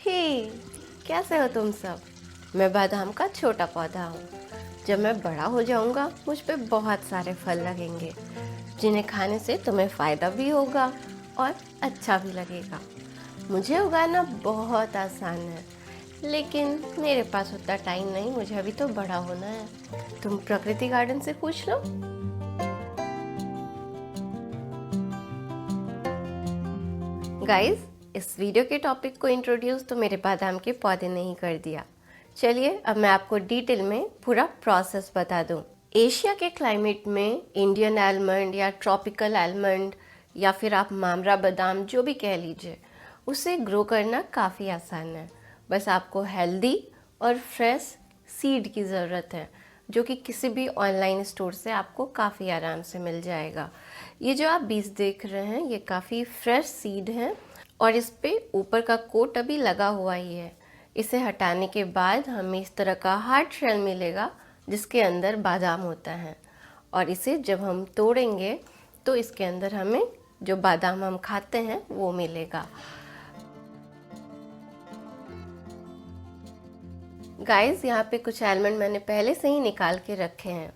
हे, कैसे हो तुम सब। मैं बादाम का छोटा पौधा हूँ। जब मैं बड़ा हो जाऊँगा मुझ पे बहुत सारे फल लगेंगे जिन्हें खाने से तुम्हें फ़ायदा भी होगा और अच्छा भी लगेगा। मुझे उगाना बहुत आसान है, लेकिन मेरे पास उतना टाइम नहीं, मुझे अभी तो बड़ा होना है। तुम प्रकृति गार्डन से पूछ लो। गाइस, इस वीडियो के टॉपिक को इंट्रोड्यूस तो मेरे बादाम के पौधे ने ही कर दिया। चलिए अब मैं आपको डिटेल में पूरा प्रोसेस बता दूं। एशिया के क्लाइमेट में इंडियन आलमंड या ट्रॉपिकल आलमंड या फिर आप मामरा बादाम जो भी कह लीजिए, उसे ग्रो करना काफ़ी आसान है। बस आपको हेल्दी और फ्रेश सीड की ज़रूरत है, जो कि किसी भी ऑनलाइन स्टोर से आपको काफ़ी आराम से मिल जाएगा। ये जो आप बीज देख रहे हैं ये काफ़ी फ्रेश सीड हैं और इस पे ऊपर का कोट अभी लगा हुआ ही है। इसे हटाने के बाद हमें इस तरह का हार्ड शेल मिलेगा जिसके अंदर बादाम होता है, और इसे जब हम तोड़ेंगे तो इसके अंदर हमें जो बादाम हम खाते हैं वो मिलेगा। गाइस, यहाँ पे कुछ आलमंड मैंने पहले से ही निकाल के रखे हैं।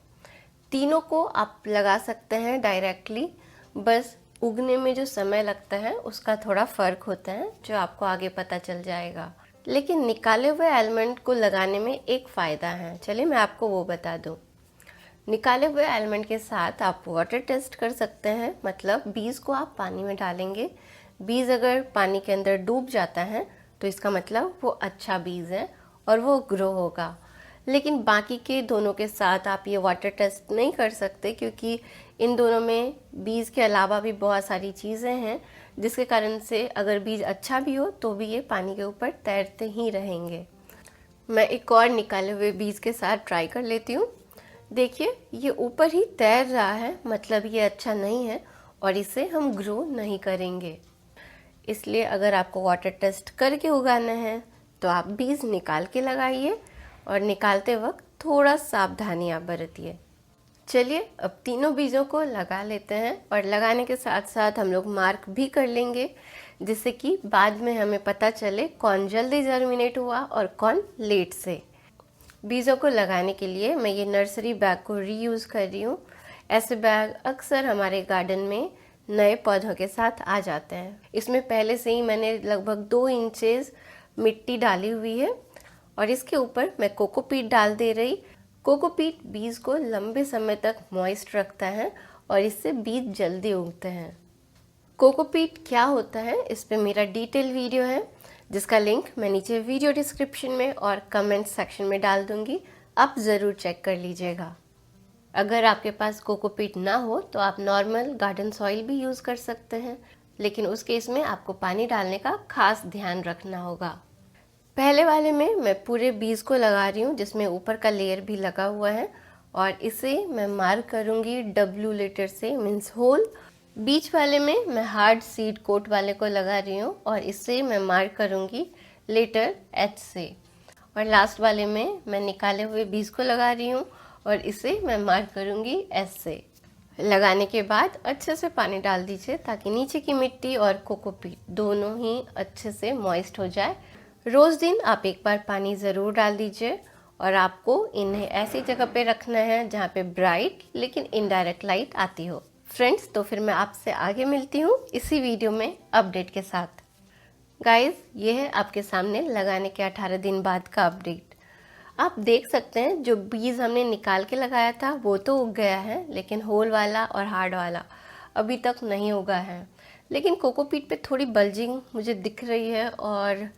तीनों को आप लगा सकते हैं डायरेक्टली, बस उगने में जो समय लगता है उसका थोड़ा फ़र्क होता है जो आपको आगे पता चल जाएगा। लेकिन निकाले हुए आलमंड को लगाने में एक फ़ायदा है, चलिए मैं आपको वो बता दूँ। निकाले हुए आलमंड के साथ आप वाटर टेस्ट कर सकते हैं, मतलब बीज को आप पानी में डालेंगे। बीज अगर पानी के अंदर डूब जाता है तो इसका मतलब वो अच्छा बीज है और वो ग्रो होगा। लेकिन बाकी के दोनों के साथ आप ये वाटर टेस्ट नहीं कर सकते, क्योंकि इन दोनों में बीज के अलावा भी बहुत सारी चीज़ें हैं, जिसके कारण से अगर बीज अच्छा भी हो तो भी ये पानी के ऊपर तैरते ही रहेंगे। मैं एक और निकाले हुए बीज के साथ ट्राई कर लेती हूँ। देखिए, ये ऊपर ही तैर रहा है, मतलब ये अच्छा नहीं है और इसे हम ग्रो नहीं करेंगे। इसलिए अगर आपको वाटर टेस्ट करके उगाना है तो आप बीज निकाल के लगाइए और निकालते वक्त थोड़ा सावधानी आप बरतिए। चलिए अब तीनों बीजों को लगा लेते हैं, और लगाने के साथ साथ हम लोग मार्क भी कर लेंगे, जिससे कि बाद में हमें पता चले कौन जल्दी जर्मिनेट हुआ और कौन लेट से। बीजों को लगाने के लिए मैं ये नर्सरी बैग को रीयूज़ कर रही हूँ। ऐसे बैग अक्सर हमारे गार्डन में नए पौधों के साथ आ जाते हैं। इसमें पहले से ही मैंने लगभग 2 इंचेस मिट्टी डाली हुई है और इसके ऊपर मैं कोकोपीट डाल दे रही। कोकोपीट बीज को लंबे समय तक मॉइस्ट रखता है और इससे बीज जल्दी उगते हैं। कोकोपीट क्या होता है इस पे मेरा डिटेल वीडियो है, जिसका लिंक मैं नीचे वीडियो डिस्क्रिप्शन में और कमेंट सेक्शन में डाल दूंगी, आप ज़रूर चेक कर लीजिएगा। अगर आपके पास कोकोपीट ना हो तो आप नॉर्मल गार्डन सॉइल भी यूज़ कर सकते हैं, लेकिन उस केस में आपको पानी डालने का खास ध्यान रखना होगा। पहले वाले में मैं पूरे बीज को लगा रही हूँ, जिसमें ऊपर का लेयर भी लगा हुआ है, और इसे मैं मार्क करूँगी W लेटर से, मीन्स होल। बीच वाले में मैं हार्ड सीड कोट वाले को लगा रही हूँ और इसे मैं मार्क करूँगी लेटर H से। और लास्ट वाले में मैं निकाले हुए बीज को लगा रही हूँ और इसे मैं मार्क करूँगी S से। लगाने के बाद अच्छे से पानी डाल दीजिए ताकि नीचे की मिट्टी और कोकोपीट दोनों ही अच्छे से मॉइस्ट हो जाए। रोज़ दिन आप एक बार पानी ज़रूर डाल दीजिए, और आपको इन्हें ऐसी जगह पे रखना है जहाँ पे ब्राइट लेकिन इनडायरेक्ट लाइट आती हो। फ्रेंड्स, तो फिर मैं आपसे आगे मिलती हूँ इसी वीडियो में अपडेट के साथ। गाइस, ये है आपके सामने लगाने के 18 दिन बाद का अपडेट। आप देख सकते हैं जो बीज हमने निकाल के लगाया था वो तो उग गया है, लेकिन होल वाला और हार्ड वाला अभी तक नहीं उगा है। लेकिन कोकोपीट पे थोड़ी बल्जिंग मुझे दिख रही है और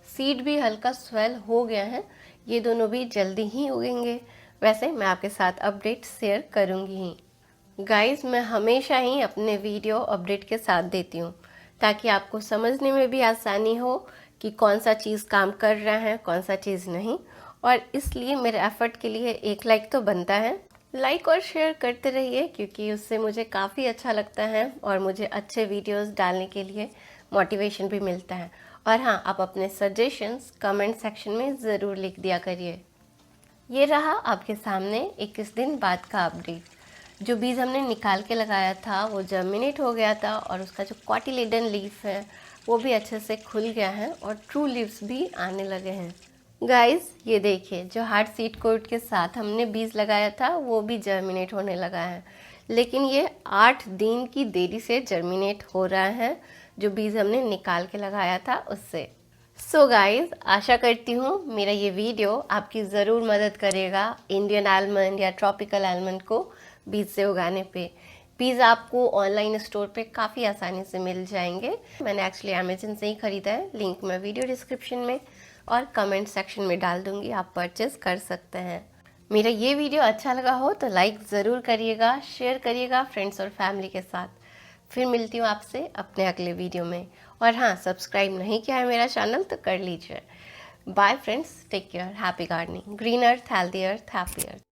सीड भी हल्का स्वेल हो गया है। ये दोनों भी जल्दी ही उगेंगे। वैसे मैं आपके साथ अपडेट शेयर करूँगी ही। गाइस, मैं हमेशा ही अपने वीडियो अपडेट के साथ देती हूँ ताकि आपको समझने में भी आसानी हो कि कौन सा चीज़ काम कर रहा है, कौन सा चीज़ नहीं। और इसलिए मेरे एफर्ट के लिए एक लाइक तो बनता है। लाइक और शेयर करते रहिए, क्योंकि उससे मुझे काफ़ी अच्छा लगता है और मुझे अच्छे वीडियोस डालने के लिए मोटिवेशन भी मिलता है। और हाँ, आप अपने सजेशंस कमेंट सेक्शन में ज़रूर लिख दिया करिए। ये रहा आपके सामने 21 दिन बाद का अपडेट। जो बीज हमने निकाल के लगाया था वो जर्मिनेट हो गया था और उसका जो कॉटिलेडन लीफ है वो भी अच्छे से खुल गया है और ट्रू लीव्स भी आने लगे हैं। गाइस ये देखिए, जो हार्ड सीड कोट के साथ हमने बीज लगाया था वो भी जर्मिनेट होने लगा है, लेकिन ये 8 दिन की देरी से जर्मिनेट हो रहा है, जो बीज हमने निकाल के लगाया था उससे। सो गाइस, आशा करती हूँ मेरा ये वीडियो आपकी ज़रूर मदद करेगा इंडियन आलमंड या ट्रॉपिकल आलमंड को बीज से उगाने पे। बीज आपको ऑनलाइन स्टोर पे काफ़ी आसानी से मिल जाएंगे। मैंने एक्चुअली अमेजन से ही ख़रीदा है, लिंक मैं वीडियो डिस्क्रिप्शन में और कमेंट सेक्शन में डाल दूँगी, आप परचेज़ कर सकते हैं। मेरा ये वीडियो अच्छा लगा हो तो लाइक ज़रूर करिएगा, शेयर करिएगा फ्रेंड्स और फैमिली के साथ। फिर मिलती हूँ आपसे अपने अगले वीडियो में। और हाँ, सब्सक्राइब नहीं किया है मेरा चैनल तो कर लीजिए। Bye friends, take care, happy gardening, green earth, healthy earth, happy अर्थ।